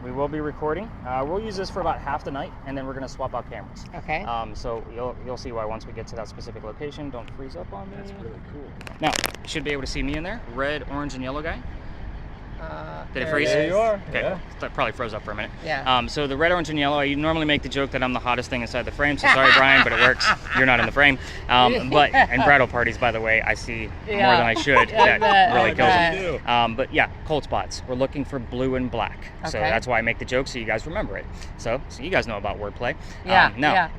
We will be recording. We'll use this for about half the night, and then we're going to swap out cameras. Okay. So you'll see why once we get to that specific location. Don't freeze up on me. That's really cool. Now, you should be able to see me in there. Red, orange, and yellow guy. Did it freeze? There you are. Okay, Yeah. That probably froze up for a minute. Yeah. So the red, orange, and yellow, I normally make the joke that I'm the hottest thing inside the frame, so sorry, Brian, but it works. You're not in the frame. And bridal parties, by the way, I see more than I should. That really kills them. But yeah, cold spots. We're looking for blue and black. So Okay. that's why I make the joke, so you guys remember it. So you guys know about wordplay. Yeah.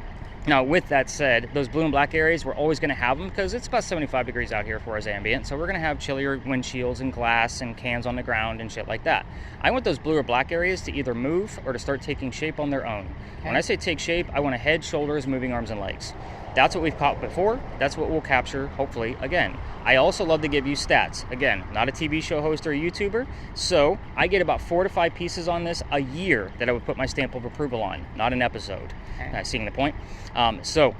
Now, with that said, those blue and black areas, we're always going to have them because it's about 75 degrees out here for us ambient. So we're going to have chillier windshields and glass and cans on the ground and shit like that. I want those blue or black areas to either move or to start taking shape on their own. Okay. When I say take shape, I want a head, shoulders, moving arms and legs. That's what we've caught before. That's what we'll capture, hopefully, again. I also love to give you stats. Again, not a TV show host or a YouTuber, so I get about 4 to 5 pieces on this a year that I would put my stamp of approval on, not an episode. Okay. Seeing the point? So,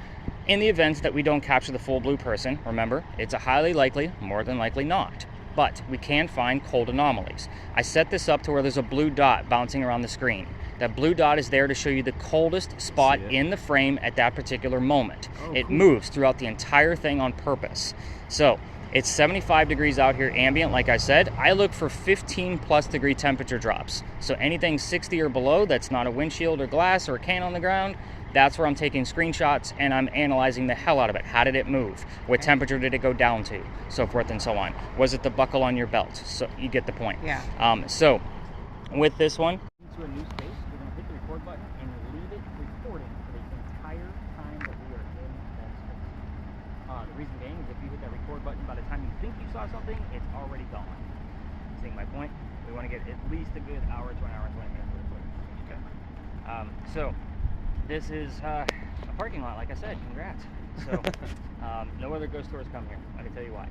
in the event that we don't capture the full blue person, remember, it's a highly likely, more than likely not. But we can find cold anomalies. I set this up to where there's a blue dot bouncing around the screen. That blue dot is there to show you the coldest spot in the frame at that particular moment. It moves throughout the entire thing on purpose. So it's 75 degrees out here ambient, like I said. I look for 15 plus degree temperature drops. So anything 60 or below that's not a windshield or glass or a can on the ground, that's where I'm taking screenshots and I'm analyzing the hell out of it. How did it move? What temperature did it go down to? So forth and so on. Was it the buckle on your belt? So you get the point. Yeah. So with this one, into a new space, we're going to hit the record button and leave it recording for the entire time that we are in that space. The reason being is if you hit that record button, by the time you think you saw something, it's already gone. Seeing my point? We want to get at least a good hour to an hour and 20 minutes of footage. Okay. So this is a parking lot, like I said. Congrats. So no other ghost tours come here. I can tell you why.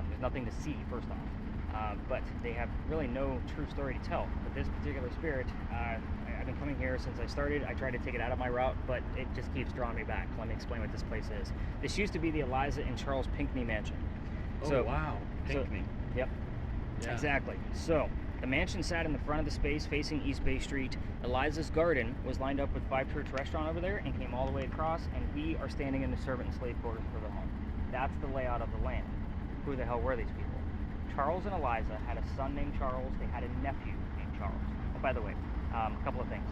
There's nothing to see, first off. But they have really no true story to tell. But this particular spirit, I've been coming here since I started. I tried to take it out of my route, but it just keeps drawing me back. Let me explain what this place is. This used to be the Eliza and Charles Pinckney mansion. Oh, wow. Pinckney. Yep. Yeah. Exactly. So the mansion sat in the front of the space facing East Bay Street. Eliza's garden was lined up with Five Church Restaurant over there and came all the way across, and we are standing in the servant and slave quarters for the home. That's the layout of the land. Who the hell were these people? Charles and Eliza had a son named Charles. They had a nephew named Charles. Oh, by the way, a couple of things.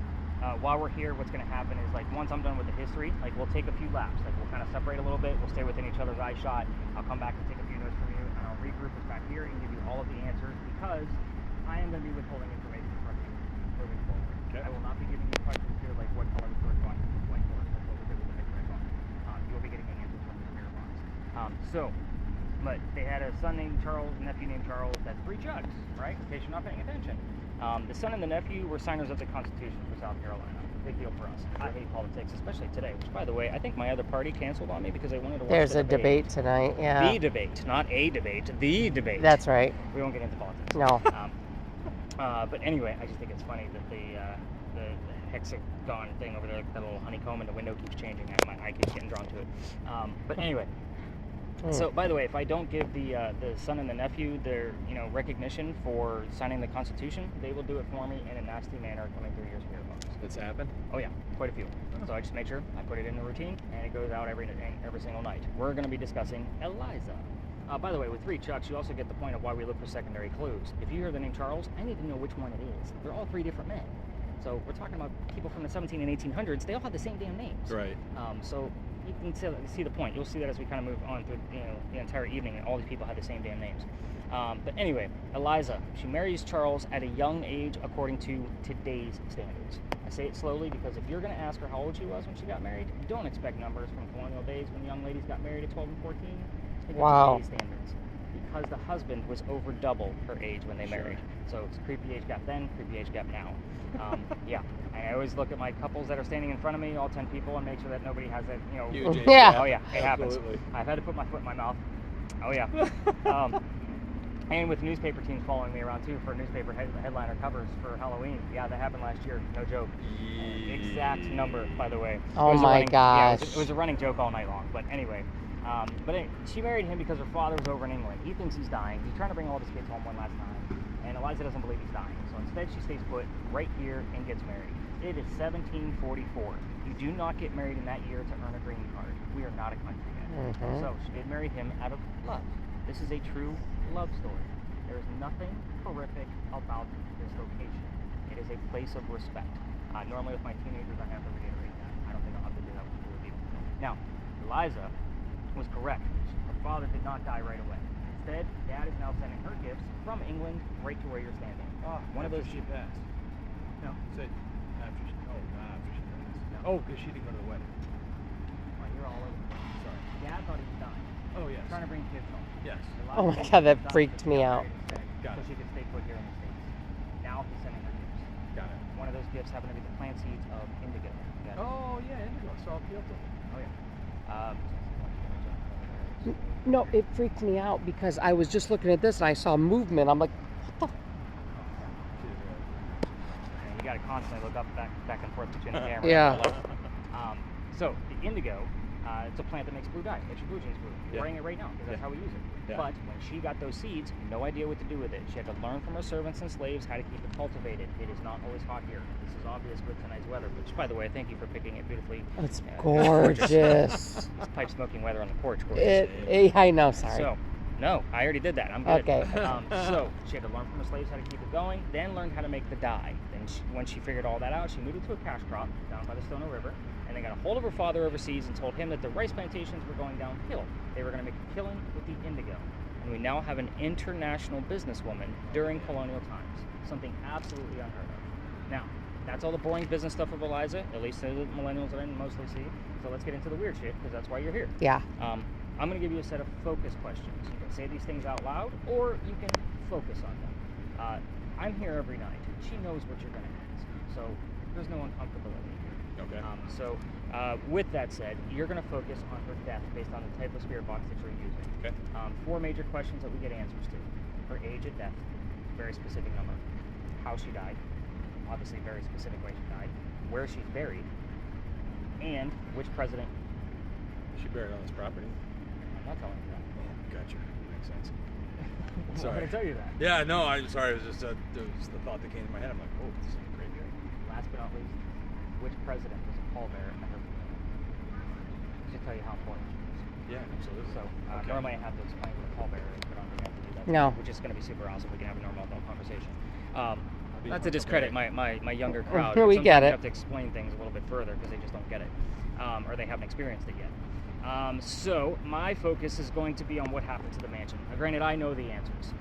While we're here, what's going to happen is, like, once I'm done with the history, like, we'll take a few laps. Like, we'll kind of separate a little bit. We'll stay within each other's eye shot. I'll come back and take a few notes from you, and I'll regroup us back here and give you all of the answers, because I am going to be withholding information from you moving forward. Okay. I will not be giving you questions here like what color the sword box is, white horse. That's what we did with the Victory box. You will be getting answers from the spirit box. But they had a son named Charles, a nephew named Charles. That's 3 Chucks, right? In case you're not paying attention. The son and the nephew were signers of the Constitution for South Carolina. Big deal for us. I hate politics, especially today. Which, by the way, I think my other party canceled on me because they wanted to watch There's the a debate tonight. Yeah. The debate, not a debate. The debate. That's right. We won't get into politics. No. But anyway, I just think it's funny that the hexagon thing over there, that little honeycomb in the window keeps changing. My eye keeps getting drawn to it. But anyway. So, by the way, if I don't give the son and the nephew their recognition for signing the Constitution, they will do it for me in a nasty manner coming through your spirit box. It's happened? Oh yeah, quite a few. So I just make sure I put it in the routine, and it goes out every single night. We're going to be discussing Eliza. By the way, with 3 Chucks, you also get the point of why we look for secondary clues. If you hear the name Charles, I need to know which one it is. They're all 3 different men. So we're talking about people from the 17 and 1800s. They all have the same damn names. Right. So you can see the point. You'll see that as we kind of move on through the entire evening, and all these people have the same damn names. But anyway, Eliza, she marries Charles at a young age according to today's standards. I say it slowly because if you're going to ask her how old she was when she got married, don't expect numbers from colonial days when young ladies got married at 12 and 14. Look at today's standards. Because the husband was over double her age when they married. So it's creepy age gap then, creepy age gap now. Yeah. I always look at my couples that are standing in front of me, all 10 people, and make sure that nobody has that, Huge age Yeah. gap. Oh yeah, it happens. Absolutely. I've had to put my foot in my mouth. Oh yeah. And with newspaper teams following me around too for newspaper headliner covers for Halloween. Yeah, that happened last year. No joke. Exact number, by the way. Oh It was a my running- yeah, gosh. it was a running joke all night long. But anyway, she married him because her father was over in England. He thinks he's dying. He's trying to bring all of his kids home one last time. And Eliza doesn't believe he's dying. So instead she stays put right here and gets married. It is 1744. You do not get married in that year to earn a green card. We are not a country yet. So she did marry him out of love. This is a true love story. There is nothing horrific about this location. It is a place of respect. Normally with my teenagers, I have to reiterate that. I don't think I'll have to do that with you. Now, Eliza was correct. Her father did not die right away. Instead, Dad is now sending her gifts from England right to where you're standing. One of those she passed. No. Say after she. Oh, not after she passed. No. Oh, because she didn't go to the wedding. Oh, you're all over the place. Sorry. Dad thought he was dying. Oh yes. Trying to bring kids home. Yes. Eliza Oh my thought God, he that was dying freaked because me she got out. married instead, Got so it. she could stay put here in the States. Now he's sending her gifts. Got it. One of those gifts happen to be the plant seeds of indigo. Yeah. Oh yeah, indigo. I saw a field of it. Oh yeah. No, it freaked me out because I was just looking at this and I saw movement. I'm like, what And you got to constantly look up, back and forth between the camera. Yeah. And the light. So the indigo, it's a plant that makes blue dye. Makes your blue jeans blue. You're Yeah. wearing it right now because that's how we use it. Yeah. But when she got those seeds, no idea what to do with it. She had to learn from her servants and slaves how to keep it cultivated. It is not always hot here. This is obvious with tonight's weather. Which, by the way, thank you for picking it beautifully. It's gorgeous. It's pipe smoking weather on the porch. I know, sorry. So, no, I already did that. I'm good. Okay. So she had to learn from the slaves how to keep it going, then learned how to make the dye. Then when she figured all that out, she moved it to a cash crop down by the Stono River, and they got a hold of her father overseas and told him that the rice plantations were going downhill. They were going to make a killing with the indigo. And we now have an international businesswoman during colonial times. Something absolutely unheard of. Now, that's all the boring business stuff of Eliza, at least the millennials that I mostly see. So let's get into the weird shit, because that's why you're here. Yeah. I'm going to give you a set of focus questions. You can say these things out loud, or you can focus on them. I'm here every night. She knows what you're going to ask, so there's no uncomfortability here. Okay. So with that said, you're going to focus on her death based on the type of spirit box that you're using. Okay. 4 major questions that we get answers to. Her age at death, very specific number. How she died, obviously very specific way she died. Where she's buried, and which president. She buried on this property. I'm not telling you that. Gotcha. Makes sense. I'm Sorry. not going to tell you that. Yeah, no, I'm sorry. It was just it was the thought that came to my head. I'm like, oh, this is great. Last but not least, which president was a pallbearer at her funeral? To tell you how important she is. Yeah, absolutely. So Okay. normally I have to explain what a pallbearer is, but I'm going to have to do that. No. Which is going to be super awesome. We can have a normal adult conversation. be Not to Uncle discredit Barry. my younger crowd. We but get sometimes it. You have to explain things a little bit further because they just don't get it, or they haven't experienced it yet. So my focus is going to be on what happened to the mansion. Now, granted, I know the answers.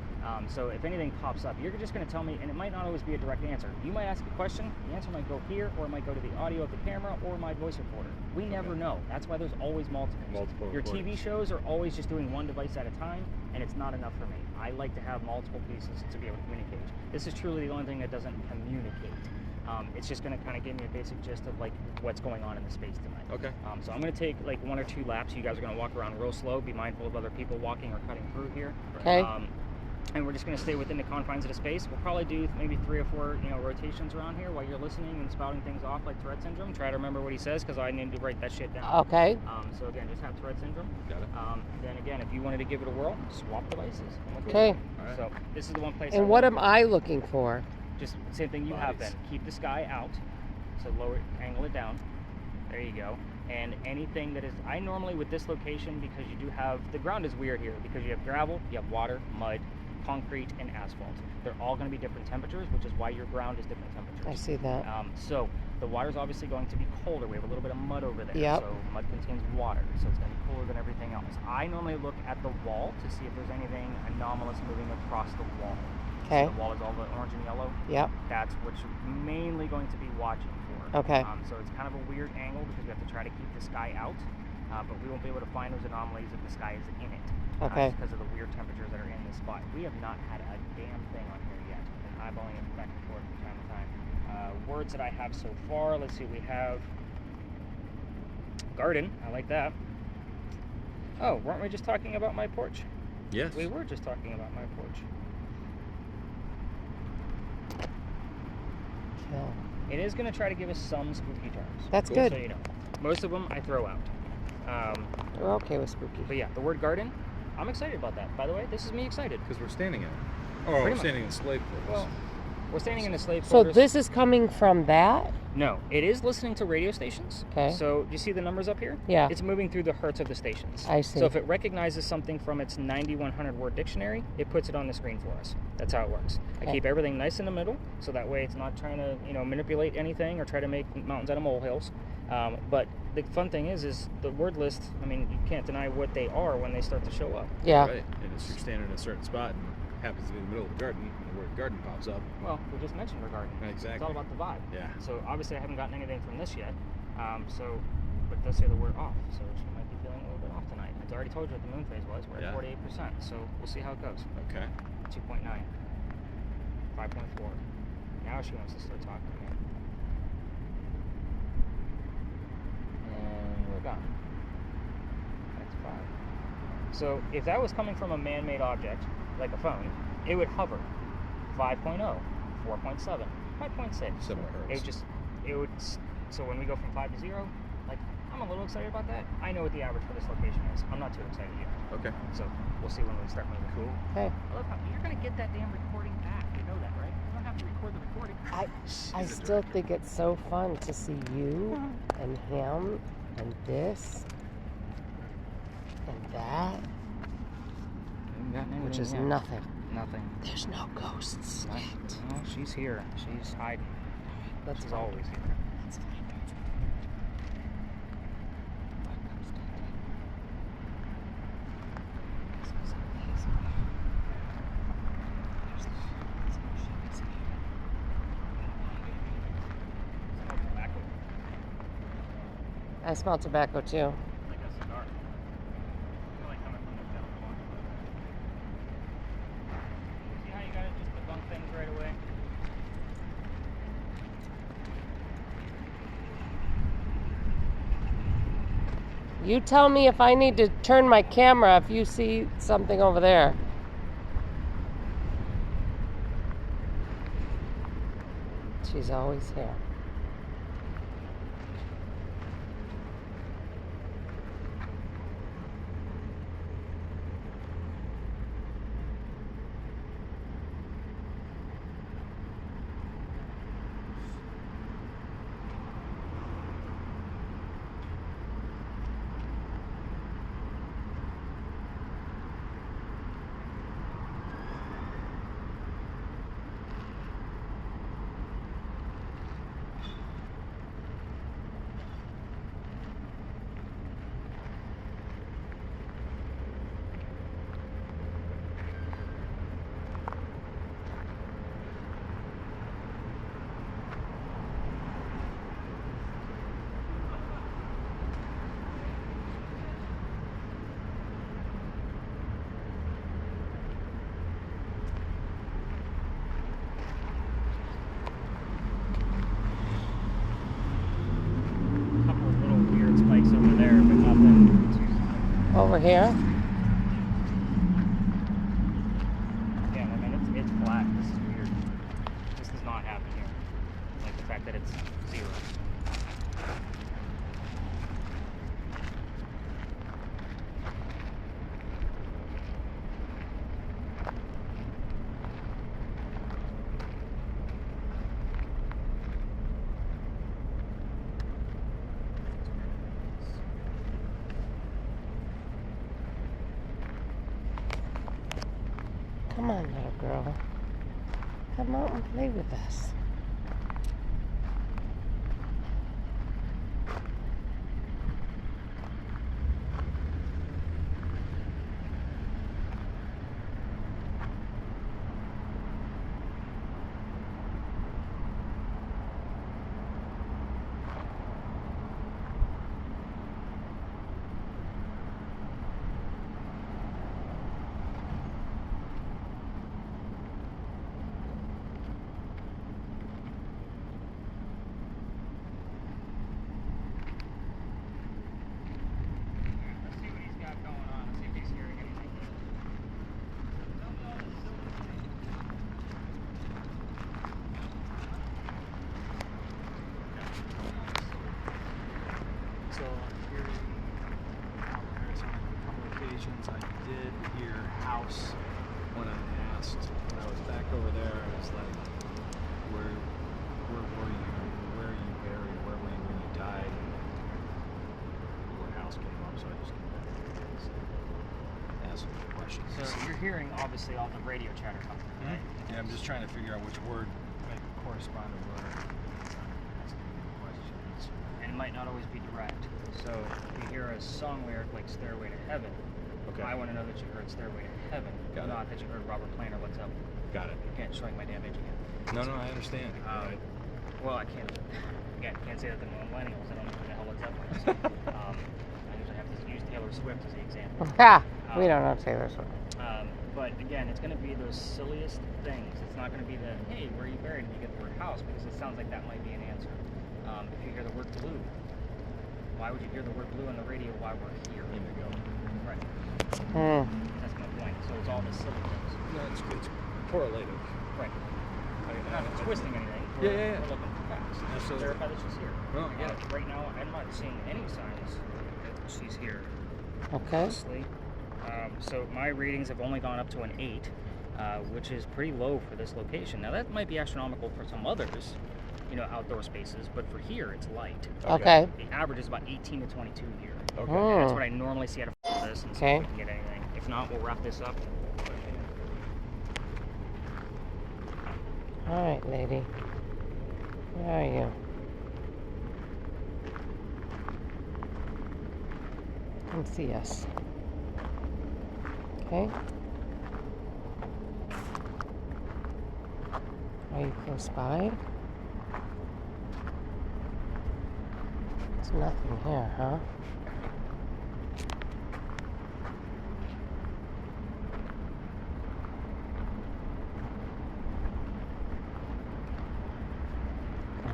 So if anything pops up, you're just going to tell me, and it might not always be a direct answer. You might ask a question, the answer might go here, or it might go to the audio of the camera, or my voice recorder. We never know. That's why there's always multiples. Multiple Your TV recordings. shows are always just doing one device at a time, and it's not enough for me. I like to have multiple pieces to be able to communicate. This is truly the only thing that doesn't communicate. It's just going to kind of give me a basic gist of like what's going on in the space tonight. Okay. So I'm going to take like 1 or 2 laps. You guys are going to walk around real slow. Be mindful of other people walking or cutting through here. Okay. And we're just going to stay within the confines of the space. We'll probably do maybe 3 or 4, rotations around here while you're listening and spouting things off like Tourette syndrome. Try to remember what he says because I need to write that shit down. Okay. So again, just have Tourette syndrome. Got it. Then again, if you wanted to give it a whirl, swap devices. And we'll Okay. do it. All right. So this is the one place. And what am I looking for? Just same thing you have Bodies. been. Keep the sky out. So lower, angle it down. There you go. And anything that is, I normally with this location, because you do have, the ground is weird here because you have gravel, you have water, mud, concrete, and asphalt. They're all going to be different temperatures, which is why your ground is different temperatures. I see that. So the water is obviously going to be colder. We have a little bit of mud over there. Yep. So mud contains water, so it's going to be cooler than everything else. I normally look at the wall to see if there's anything anomalous moving across the wall. Okay. So the wall is all the orange and yellow. Yep. That's what you're mainly going to be watching for. Okay. So it's kind of a weird angle because we have to try to keep the sky out, but we won't be able to find those anomalies if the sky is in it. Okay. Just because of the weird temperatures that are in this spot. We have not had a damn thing on here yet. We've been eyeballing it back and forth from time to time. Words that I have so far. Let's see. We have garden. I like that. Oh, weren't we just talking about my porch? Yes. We were just talking about my porch. Kill. It is going to try to give us some spooky terms. That's Cool, good. So you know. Most of them I throw out. We're okay with spooky. But yeah, the word garden, I'm excited about that. By the way, this is me excited. Because we're standing in it. Oh, Pretty we're much. standing in slave quarters. Well, we're standing in the slave So quarters. this is coming from that? No, it is listening to radio stations. Okay. So do you see the numbers up here? Yeah. It's moving through the hertz of the stations. I see. So if it recognizes something from its 9100 word dictionary, it puts it on the screen for us. That's how it works. I Okay. keep everything nice in the middle, so that way it's not trying to, manipulate anything or try to make mountains out of molehills. But the fun thing is the word list. I mean, you can't deny what they are when they start to show up. Yeah. Right. And if you're standing in a certain spot and happens to be in the middle of the garden, and the word garden pops up. Well, we just mentioned regarding. Exactly. It's all about the vibe. Yeah. So obviously I haven't gotten anything from this yet. But it does say the word off. So she might be feeling a little bit off tonight. I already told you what the moon phase was. We're Yeah. at 48%. So we'll see how it goes. Okay. 2.9. 5.4. Now she wants to start talking to me. And we're gone. That's 5. So if that was coming from a man-made object, like a phone, it would hover. 5.0, 4.7, 5.6. Similar hertz. So when we go from 5 to 0, like, I'm a little excited about that. I know what the average for this location is. I'm not too excited yet. Okay. So we'll see when we start moving. Cool. Okay. I love how you're going to get that damn recording back. You know that, right? You don't have to record the recording. I still think it's so fun to see you and him and this and that, which is nothing. Nothing. There's no ghosts yet. No, she's here. She's hiding. That's She's fine. always here. That's fine. Smells tobacco. I smell tobacco too. Like a cigar. I feel like coming from the gentleman one. See how you gotta just debunk things right away? You tell me if I need to turn my camera if you see something over there. She's always here. Couple of little weird spikes over there, but nothing too. Over here? Yeah, I mean it's flat. This is weird. This does not happen here. Like the fact that it's 0. Come on, little girl. Come out and play with us. Let's see what he's got going on. Let's see if he's hearing anything. So here in Arizona, on a couple occasions, I did hear house when I asked, when I was back over there, I was like, where were you? Where are you buried? Where were you when you died? And your house came up, so I just came back and asked some questions. So you're hearing obviously all the radio chatter coming, right? Yeah, I'm just trying to figure out which word might correspond to where asking questions. And it might not always be direct. So if you hear a song lyric like Stairway to Heaven, Okay. I want to know that you heard Stairway to Heaven, Got it. not that you heard Robert Plant or What's Up. Got it. Can't showing my damn age again. No, I understand. Well, I can't. Again, can't say that to millennials. I don't know who the hell What's Up is. I usually have to use Taylor Swift as the example. Ha! We don't know Taylor Swift. But again, it's going to be those silliest things. It's not going to be the, hey, where are you buried? And you get the word house, because it sounds like that might be an answer. If you hear the word blue, why would you hear the word blue on the radio while we're here? Indigo. Right. Hmm. That's my point. So it's all the silly things. No, it's correlative. Right. We're not twisting anything. Yeah, We're, yeah, yeah. We're looking for facts. Absolutely. Verify that she's here. No, I get it. Right now, I'm not seeing any signs that she's here. Okay. Honestly. So my readings have only gone up to an 8, which is pretty low for this location. Now that might be astronomical for some others, outdoor spaces, but for here it's light. Okay. The average is about 18 to 22 here. Okay. Hmm. That's what I normally see out of this, and see Okay. if we can get anything. If not, we'll wrap this up. All right, lady. Where are you? Come see us. Okay. Are you close by? There's nothing here, huh?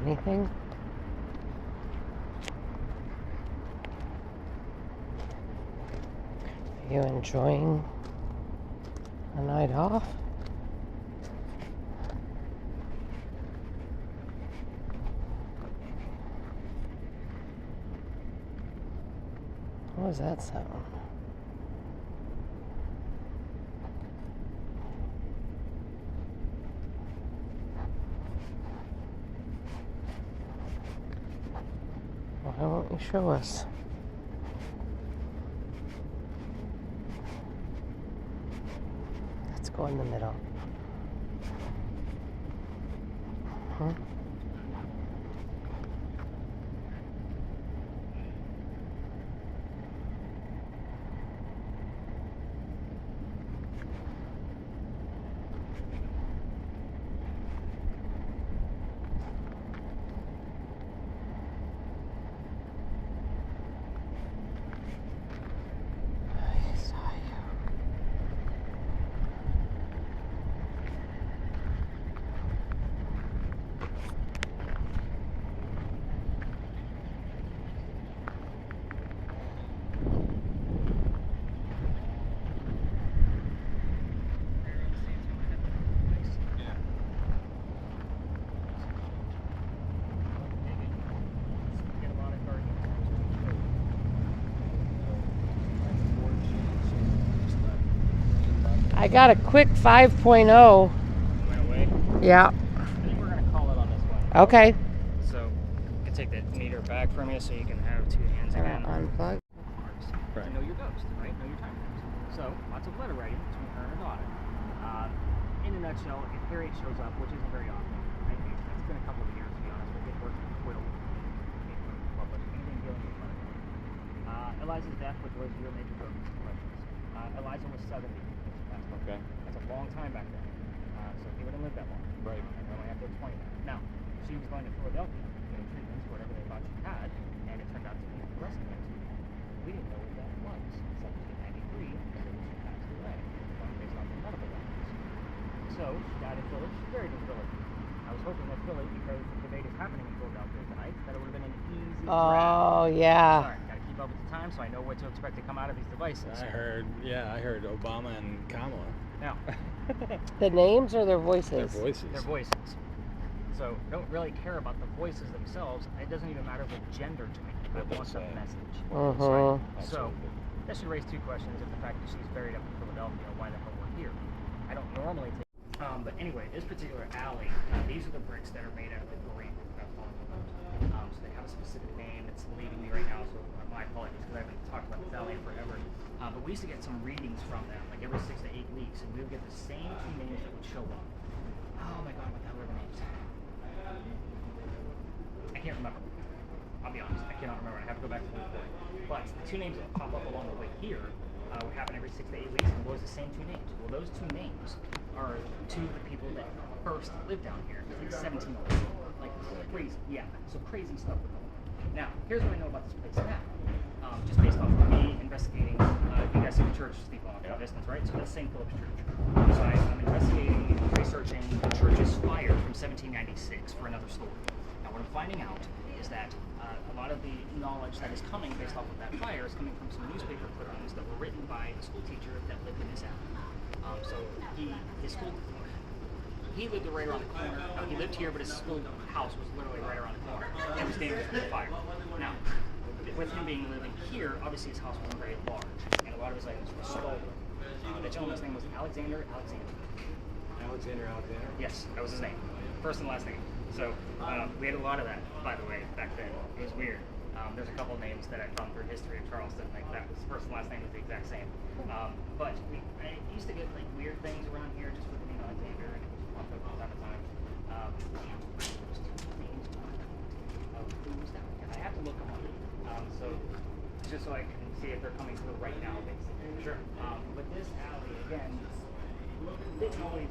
Anything? Are you enjoying a night off? What was that sound? Why won't you show us? Let's go in the middle. Huh? I saw you. Yeah. Get a lot of gardening. I got a quick 5.0. Went away. Yeah. I think we're gonna call it on this one. Okay. So, you can take that meter back from you so you can have 2 hands again. Unplug. Right. Know your ghost, right? Know your time frames. So, lots of letter writing between her and her daughter. In a nutshell, if Harriet shows up, which isn't very often, I think it's been a couple of years to be honest with it, working with Quill, published anything dealing with letter. Eliza's death, which was your major focus questions. Eliza was 70 when she passed away. Okay. That's a long time back then. So he wouldn't live that long. Right. And only after 20 now. She was going to Philadelphia, getting treatments for whatever they thought she had, and it turned out to be breast cancer. We didn't know what that was. 1793, until she passed away, based on the medical records. So she died in Philly. She's buried in Philly. I was hoping that Philly, because the debate is happening in Philadelphia tonight, that it would have been an easy grab. Oh, yeah. Sorry, gotta keep up with the time so I know what to expect to come out of these devices. I heard Obama and Kamala. Now, The names or their Their voices? voices. their voices. So don't really care about the voices themselves. It doesn't even matter the gender to me. I What they want the say. message. Mm-hmm. So Absolutely. that should raise 2 questions of the fact that she's buried up in Philadelphia, why the hell we're here. I I don't normally take. But anyway, this particular alley, these are the bricks that are made out of the granite that fall apart. So they have a specific name. It's leaving me right now, so my apologies because I haven't talked about this alley in forever. But we used to get some readings from them, like every 6 to 8 weeks, and we would get the same two names that would show up. Oh my god, what the hell were the names? I can't remember. I'll be honest, I cannot remember. I have to go back to the report. But the two names that pop up along the way here would happen every 6 to 8 weeks, and it was the same two names. Well, those two names are two of the people that first lived down here, like 17 years old. Like crazy, yeah. So crazy stuff with them. Now, here's what I know about this place now. Just based off of me investigating, you guys see the church steeple off in the distance, right? So that's St. Philip's Church. So I'm investigating, researching the church's fire from 1796 for another story. Now, what I'm finding out is that a lot of the knowledge that is coming based off of that fire is coming from some newspaper clippings that were written by the school teacher that lived in this alley. So his school, he lived right around the corner. He lived here, but his school house was literally right around the corner. It was dangerous from the fire. Now, with him being living here, obviously his house wasn't very large, and a lot of his items were stolen. The gentleman's name was Alexander. Alexander. Yes, that was his name. First and last name. So we had a lot of that, by the way, back then. It was weird. There's a couple of names that I found through history of Charleston, like that. His first and last name was the exact same. But I used to get like weird things around here just with the name Alexander, and it just popped up from time to time. There's two names of who's that? I have to look them up. So just so I can see if they're coming through right now, basically. Sure. But this alley, again, didn't always,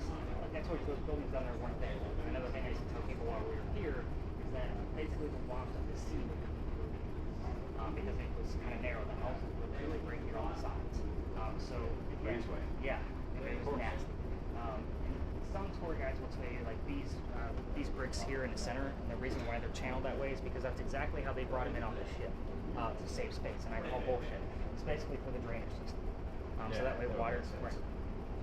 I told you those buildings down there weren't there. Another thing I used to tell people while we were here is that basically the loft of the ceiling, because it was kind of narrow, the houses were really right here on the sides. So again, Breezeway. yeah, it was nasty. And some tour guides will tell you like these bricks here in the center, and the reason why they're channeled that way is because that's exactly how they brought them in on the ship to save space. And I call bullshit. It's basically for the drainage system. So that way water's right.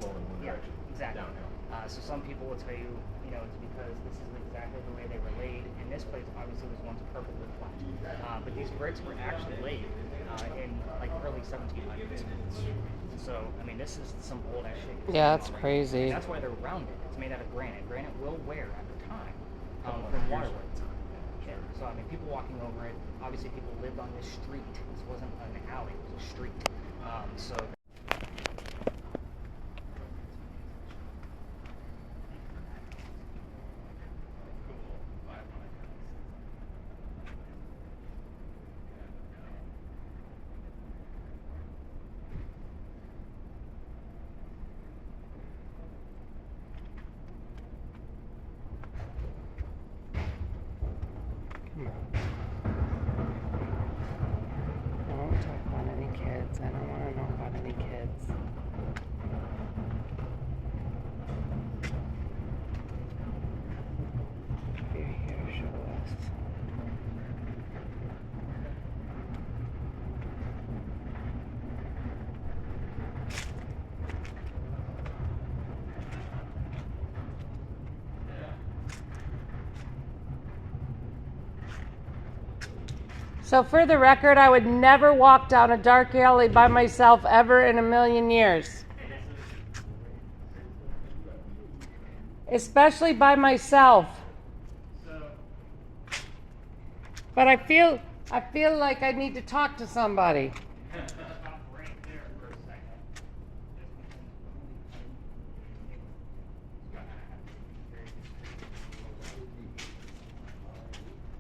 Flowing in one direction. Exactly. Downhill. So some people will tell you, it's because this is exactly the way they were laid. And this place obviously was once perfectly flat. But these bricks were actually laid in like early 1700s. So, I mean, this is some old ass shit. Yeah, that's crazy. And that's why they're rounded. It's made out of granite. Granite will wear after time from water weight. Yeah. So, I mean, people walking over it, obviously people lived on this street. This wasn't an alley, it was a street. So. I won't talk about any kids. I don't want to know about any kids. If you're here, show us. So for the record, I would never walk down a dark alley by myself ever in a million years. Especially by myself. But I feel like I need to talk to somebody.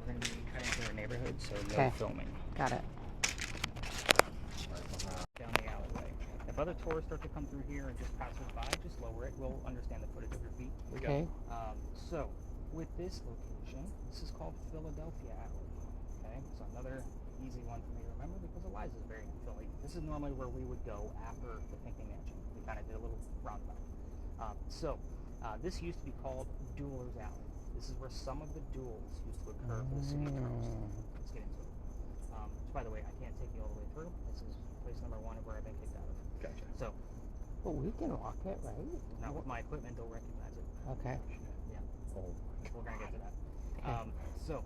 We're going to be cutting through our neighborhood, so no Okay. filming. Got it. Down the alleyway. If other tourists start to come through here and just pass us by, just lower it. We'll understand the footage of your feet. Okay. So, with this location, this is called Philadelphia Alley. Okay, so another easy one for me to remember because Eliza's very in Philly. This is normally where we would go after the Pinckney Mansion. We kind of did a little roundabout. This used to be called Dueler's Alley. This is where some of the duels used to occur for the city of Charleston. Let's get into it. Which, by the way, I can't take you all the way through. This is place number 1 of where I've been kicked out of. Gotcha. So, Well, we can walk it, right? not with my equipment, don't recognize it. Okay. Yeah. Oh, We're gonna get to that. Okay. So,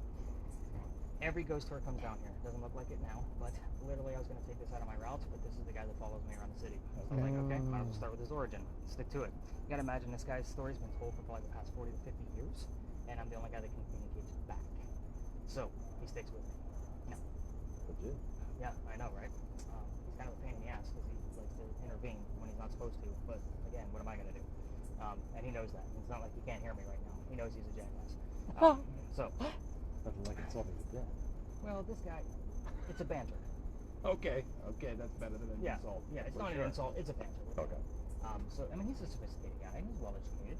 Every ghost tour comes down here. It doesn't look like it now, but literally I was going to take this out of my routes, but this is the guy that follows me around the city. So I was like, okay, might as well start with his origin. Stick to it. You got to imagine this guy's story's been told for probably the past 40 to 50 years, and I'm the only guy that can communicate back. So he sticks with me. No. Legit. Yeah, I know, right? He's kind of a pain in the ass because he likes to intervene when he's not supposed to, but again, what am I going to do? And he knows that. It's not like he can't hear me right now. He knows he's a jackass. So... Nothing like insulting the dead. Well, this guy, it's a banter. Okay, that's better than an insult. Yeah, it's for not sure. an insult, it's a banter. Okay. So, I mean, he's a sophisticated guy, he's well educated.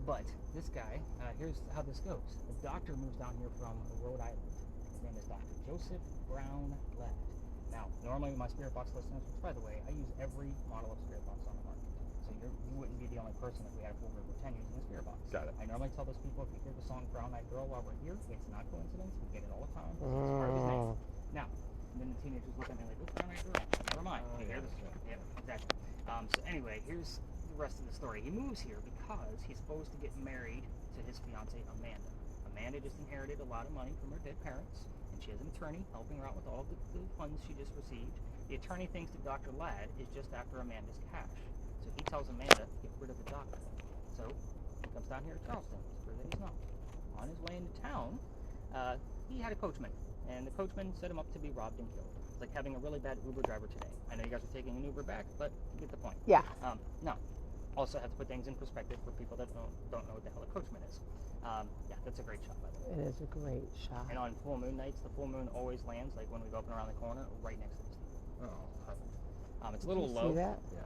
But this guy, here's how this goes. The doctor moves down here from Rhode Island. His name is Dr. Joseph Brown Ladd. Now, normally my Spirit Box listeners, which by the way, I use every model of Spirit Box on the market. So you wouldn't be the only person if we had a full group of 10 using the Spirit Box. Got it. I normally tell those people, if you hear the song Brown Eyed Girl while we're here, it's not coincidence. We get it all the time. It's part of his name. Now, and then the teenagers look at me like, oh, Brown Eyed Girl. Never mind. You hear this? Yeah, exactly. So anyway, here's the rest of the story. He moves here because he's supposed to get married to his fiancée, Amanda. Amanda just inherited a lot of money from her dead parents, and she has an attorney helping her out with all the funds she just received. The attorney thinks that Dr. Ladd is just after Amanda's cash. So he tells Amanda to get rid of the doctor. So he comes down here to Charleston to prove that he's not. On his way into town, he had a coachman, and the coachman set him up to be robbed and killed. It's like having a really bad Uber driver today. I know you guys are taking an Uber back, but you get the point. Yeah. No. Also have to put things in perspective for people that don't know what the hell a coachman is. Yeah, that's a great shot, by the way. It is a great shot. And on full moon nights, the full moon always lands, like when we go up and around the corner, right next to the steeple. Oh, Perfect. It's a little Did you low. see that? yeah.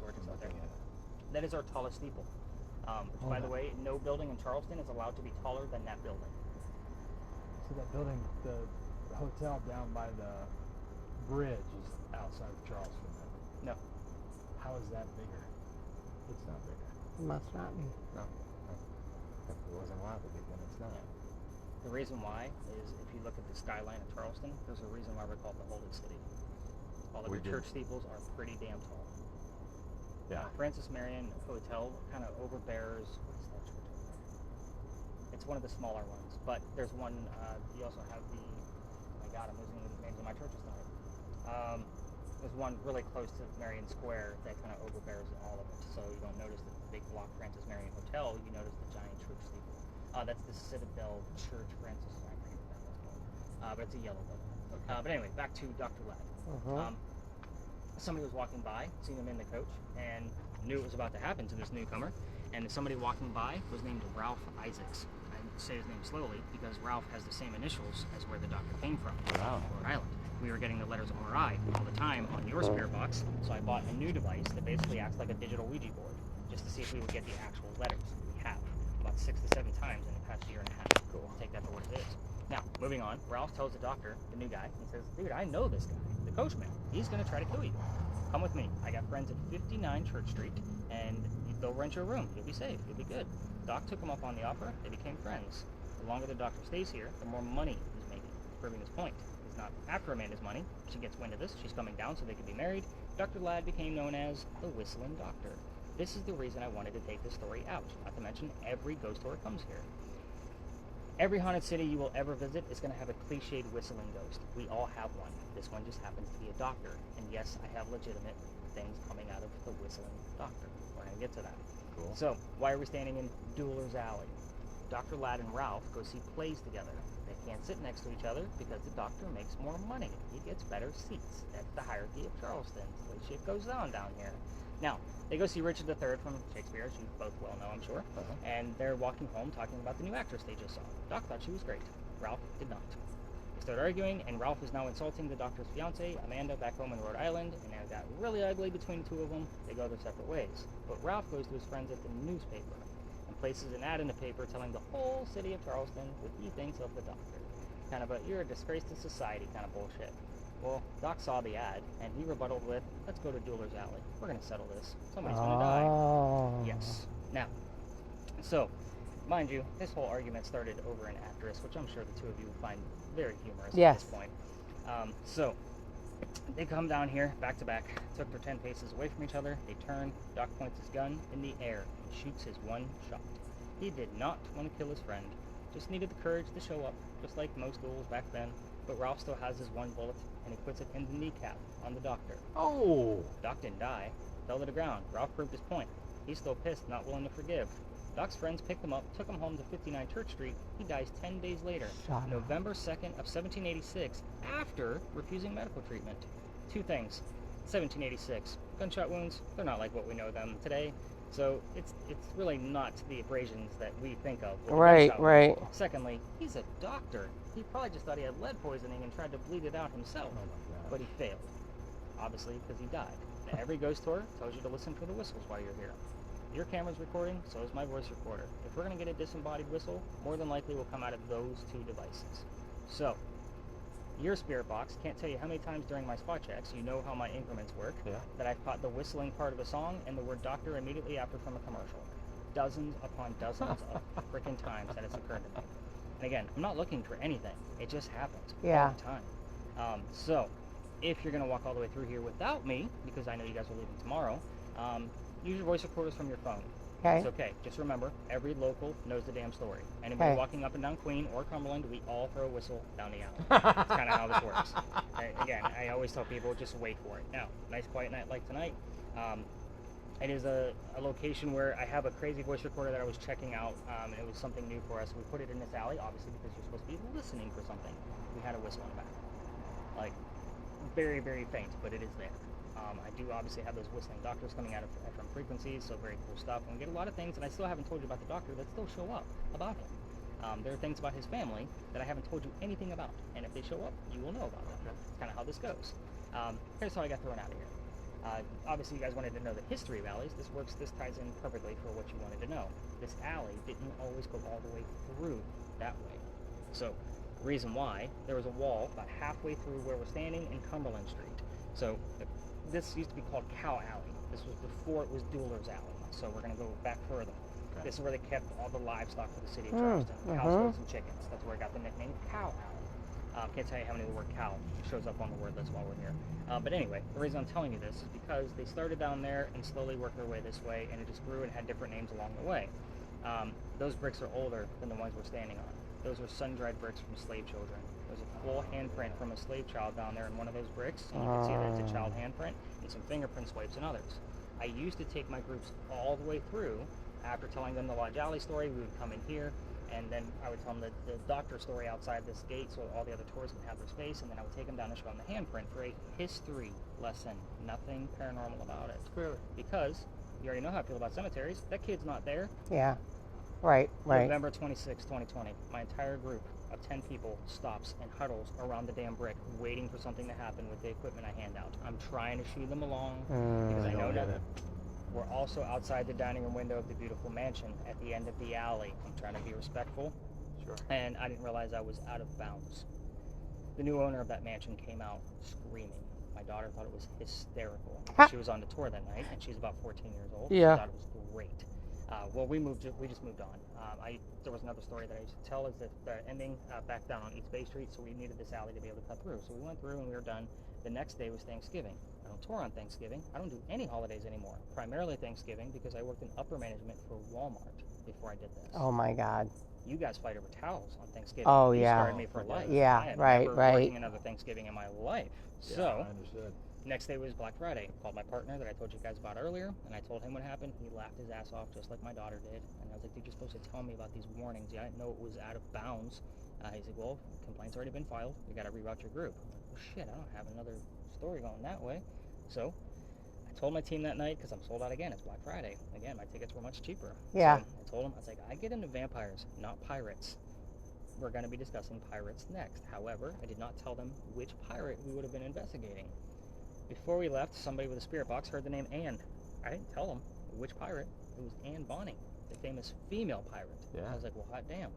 Gorgeous out there. That is our tallest steeple. Which, by the way, no building in Charleston is allowed to be taller than that building. So that building, the hotel down by the bridge is outside of Charleston. No. How is that bigger? It's not bigger. It must not be. No. If it wasn't allowed to be, then it's not. The reason why is if you look at the skyline of Charleston, there's a reason why we're called the Holy City. All of the church steeples are pretty damn tall. Yeah. Francis Marion Hotel kind of overbears. What is that church over there? It's one of the smaller ones, but there's one. You also have the. Oh my God, I'm losing the names of my churches tonight. There's one really close to Marion Square that kind of overbears all of it. So you don't notice the big block Francis Marion Hotel. You notice the giant church steeple. That's the Citadel Church Francis. I forget what that was called. But it's a yellow building. Okay. But anyway, back to Dr. Ladd. Somebody was walking by, seen him in the coach, and knew it was about to happen to this newcomer. And somebody walking by was named Ralph Isaacs. I say his name slowly because Ralph has the same initials as where the doctor came from, Wow. Rhode Island. We were getting the letters RI all the time on your Spirit Box, so I bought a new device that basically acts like a digital Ouija board, just to see if we would get the actual letters. We have about 6 to 7 times in the past year and a half. Cool. Take that for what it is. Now, moving on, Ralph tells the doctor, the new guy, he says, dude, I know this guy, the coachman. He's going to try to kill you. Come with me. I got friends at 59 Church Street, and they'll rent your room. You'll be safe. You'll be good. Doc took him up on the offer. They became friends. The longer the doctor stays here, the more money he's making, proving his point. He's not after Amanda's money. She gets wind of this. She's coming down so they can be married. Dr. Ladd became known as the Whistling Doctor. This is the reason I wanted to take this story out. Not to mention, every ghost tour comes here. Every haunted city you will ever visit is going to have a cliched whistling ghost. We all have one. This one just happens to be a doctor. And yes, I have legitimate things coming out of the Whistling Doctor. We're going to get to that. Cool. So, why are we standing in Dueler's Alley? Dr. Ladd and Ralph go see plays together. They can't sit next to each other because the doctor makes more money. He gets better seats. That's the hierarchy of Charleston. The way shit goes on down here. Now, they go see Richard III from Shakespeare, as you both well know, I'm sure. And they're walking home talking about the new actress they just saw. Doc thought she was great. Ralph did not. They start arguing, and Ralph is now insulting the doctor's fiancée, Amanda, back home in Rhode Island, and it got really ugly between the two of them. They go their separate ways. But Ralph goes to his friends at the newspaper and places an ad in the paper telling the whole city of Charleston what he thinks of the doctor. Kind of a, you're a disgrace to society kind of bullshit. Well, Doc saw the ad, and he rebutted with, let's go to Dueler's Alley. We're going to settle this. Somebody's going to die. Yes. Now, so, mind you, this whole argument started over an actress, which I'm sure the two of you find very humorous at this point. So, they come down here, back to back, took their 10 paces away from each other. They turn. Doc points his gun in the air and shoots his one shot. He did not want to kill his friend. Just needed the courage to show up, just like most ghouls back then. But Ralph still has his one bullet, and he puts it in the kneecap on the doctor. Oh! Doc didn't die, fell to the ground. Ralph proved his point. He's still pissed, not willing to forgive. Doc's friends picked him up, took him home to 59 Church Street. He dies 10 days later, Shut up. November 2nd of 1786, after refusing medical treatment. Two things. 1786. Gunshot wounds, they're not like what we know them today. So it's really not the abrasions that we think of. with a Right, gunshot wound. right. Secondly, he's a doctor. He probably just thought he had lead poisoning and tried to bleed it out himself. Oh my God. But he failed. Obviously, because he died. Now, every ghost tour tells you to listen for the whistles while you're here. Your camera's recording, so is my voice recorder. If we're going to get a disembodied whistle, more than likely will come out of those two devices. So, your spirit box can't tell you how many times during my spot checks, you know how my increments work, Yeah. that I've caught the whistling part of a song and the word doctor immediately after from a commercial. Dozens upon dozens of freaking times that it's occurred to me. And again, I'm not looking for anything. It just happens Yeah. all the time. So, if you're going to walk all the way through here without me, because I know you guys are leaving tomorrow, use your voice recorders from your phone. Okay. It's okay. Just remember, every local knows the damn story. Anybody Okay. walking up and down Queen or Cumberland, we all throw a whistle down the alley. That's kind of how this works. Again, I always tell people, just wait for it. Now, nice quiet night like tonight. It is a location where I have a crazy voice recorder that I was checking out, and it was something new for us. We put it in this alley, obviously, because you're supposed to be listening for something. We had a whistle in the back. Like, very, very faint, but it is there. I do obviously have those whistling doctors coming out of FM frequencies, so very cool stuff. And we get a lot of things, and I still haven't told you about the doctor that still show up about him. There are things about his family that I haven't told you anything about, and if they show up, you will know about them. That's kind of how this goes. Here's how I got thrown out of here. Obviously, you guys wanted to know the history of alleys. This ties in perfectly for what you wanted to know. This alley didn't always go all the way through that way. So, reason why, there was a wall about halfway through where we're standing in Cumberland Street. So, this used to be called Cow Alley. This was before it was Dueler's Alley. So we're going to go back further. Okay. This is where they kept all the livestock for the city of Mm, Charleston. Cows, goats, and chickens. That's where I got the nickname Cow Alley. Can't tell you how many the word cow shows up on the word list while we're here. But anyway, the reason I'm telling you this is because they started down there and slowly worked their way this way, and it just grew and had different names along the way. Those bricks are older than the ones we're standing on. Those are sun-dried bricks from slave children. There's a full handprint from a slave child down there in one of those bricks, and you can see that it's a child handprint, and some fingerprint swipes in others. I used to take my groups all the way through. After telling them the Lodge Alley story, we would come in here, and then I would tell them the doctor story outside this gate so all the other tourists can have their space, and then I would take them down and show them the handprint for a history lesson. Nothing paranormal about it. Really? Because you already know how I feel about cemeteries. That kid's not there. Yeah. Right, right. November 26, 2020, my entire group of 10 people stops and huddles around the damn brick waiting for something to happen with the equipment I hand out. I'm trying to shoo them along because I know don't that get it. we're also outside the dining room window of the beautiful mansion at the end of the alley. I'm trying to be respectful, Sure. and I didn't realize I was out of bounds. The new owner of that mansion came out screaming. My daughter thought it was hysterical. Ha. She was on the tour that night, and she's about 14 years old. Yeah. She thought it was great. Well, we just moved on. There was another story that I used to tell is that the ending back down on East Bay Street, so we needed this alley to be able to cut through. So we went through and we were done. The next day was Thanksgiving. I don't tour on Thanksgiving. I don't do any holidays anymore. Primarily Thanksgiving because I worked in upper management for Walmart before I did this. Oh my God. You guys fight over towels on Thanksgiving. Oh, You yeah. started me for life. Yeah, I am right, never right. working another Thanksgiving in my life. Yeah, So I understood. next day was Black Friday. Called my partner that I told you guys about earlier, and I told him what happened. He laughed his ass off just like my daughter did. And I was like, dude, you're supposed to tell me about these warnings. Yeah, I didn't know it was out of bounds. He's like, well, complaint's already been filed. You got to reroute your group. I'm like, well, shit, I don't have another story going that way. So I told my team that night, because I'm sold out again. It's Black Friday. Again, my tickets were much cheaper. Yeah. So I told him, I was like, I get into vampires, not pirates. We're going to be discussing pirates next. However, I did not tell them which pirate we would have been investigating. Before we left, somebody with a spirit box heard the name Anne. I didn't tell them which pirate. It was Anne Bonny, the famous female pirate. Yeah. I was like, well, hot damn.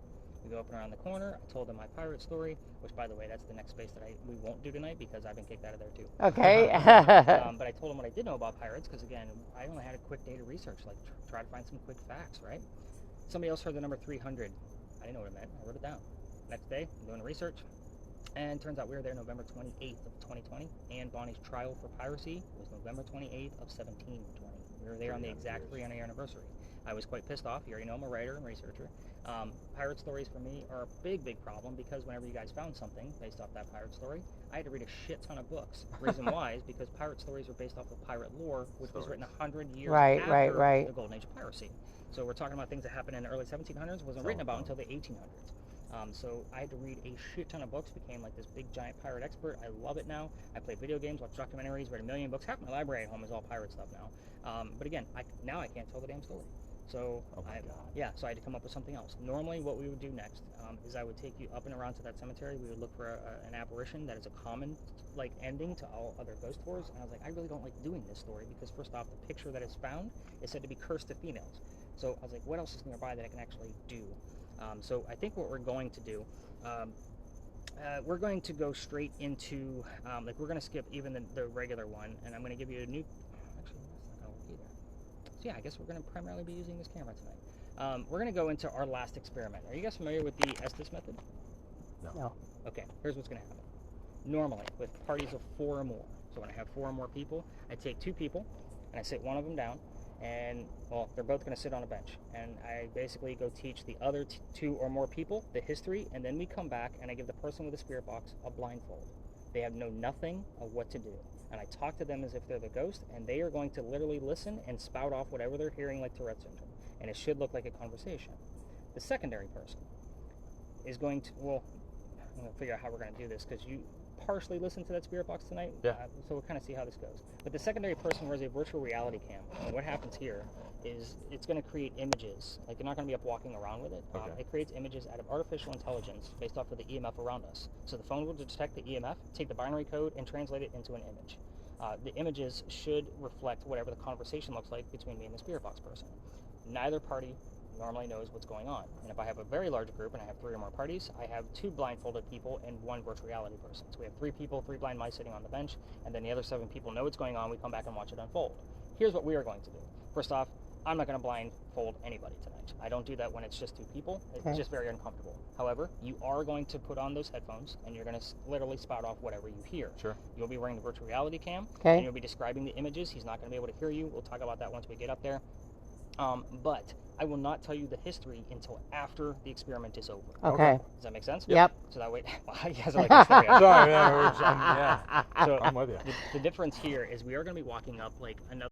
We go up and around the corner. I told them my pirate story, which, by the way, that's the next space that we won't do tonight because I've been kicked out of there too. Okay. But I told them what I did know about pirates because, again, I only had a quick day to research, like try to find some quick facts, right? Somebody else heard the number 300. I didn't know what it meant. I wrote it down. Next day, I'm doing the research, and turns out we were there November 28th of 2020. Anne Bonny's trial for piracy was November 28th of 1720. We were there on the exact 300 anniversary. I was quite pissed off. You already know I'm a writer and researcher. Pirate stories for me are a big problem because whenever you guys found something based off that pirate story, I had to read a shit ton of books. Reason why is because pirate stories are based off of pirate lore, which was written 100 years Right, after right. the golden age of piracy. So we're talking about things that happened in the early 1700s, wasn't written about until the 1800s. So I had to read a shit ton of books, became like this big giant pirate expert. I love it now. I play video games, watch documentaries, read a million books. Half my library at home is all pirate stuff now. But again, now I can't tell the damn story. So so I had to come up with something else. Normally what we would do next is I would take you up and around to that cemetery. We would look for an apparition that is a common like ending to all other ghost tours. And I was like, I really don't like doing this story because first off, the picture that is found is said to be cursed to females. So I was like, what else is nearby that I can actually do? So I think what we're going to do, we're going to go straight into, like we're going to skip even the regular one, and I'm going to give you a new, actually that's not going to work either. So yeah, I guess we're going to primarily be using this camera tonight. We're going to go into our last experiment. Are you guys familiar with the Estes method? No. Okay, here's what's going to happen. Normally, with parties of 4 or more, so when I have 4 or more people, I take 2 people, and I sit one of them down, and well, they're both going to sit on a bench, and I basically go teach the other 2 or more people the history, and then we come back and I give the person with the spirit box a blindfold. They have know nothing of what to do, and I talk to them as if they're the ghost, and they are going to literally listen and spout off whatever they're hearing like Tourette syndrome, and it should look like a conversation. The secondary person is going to, well, I'm going to figure out how we're going to do this because you partially listened to that spirit box tonight, so we'll kind of see how this goes. But the secondary person wears a virtual reality cam, and what happens here is it's going to create images. Like, you're not going to be up walking around with it. It creates images out of artificial intelligence based off of the EMF around us. So the phone will detect the EMF, take the binary code, and translate it into an image. The images should reflect whatever the conversation looks like between me and the spirit box person. Neither party normally knows what's going on. And if I have a very large group and I have 3 or more parties, I have 2 blindfolded people and 1 virtual reality person. So we have 3 people, 3 blind mice sitting on the bench, and then the other 7 people know what's going on. We come back and watch it unfold. Here's what we are going to do. First off, I'm not going to blindfold anybody tonight. I don't do that when it's just 2 people. It's just very uncomfortable. However, you are going to put on those headphones and you're going to literally spout off whatever you hear. Sure. You'll be wearing the virtual reality cam, and you'll be describing the images. He's not going to be able to hear you. We'll talk about that once we get up there. But I will not tell you the history until after the experiment is over. Okay. Does that make sense? Yep. So that way, you guys are like, this story. Sorry, yeah, So I'm with you. the difference here is we are going to be walking up like another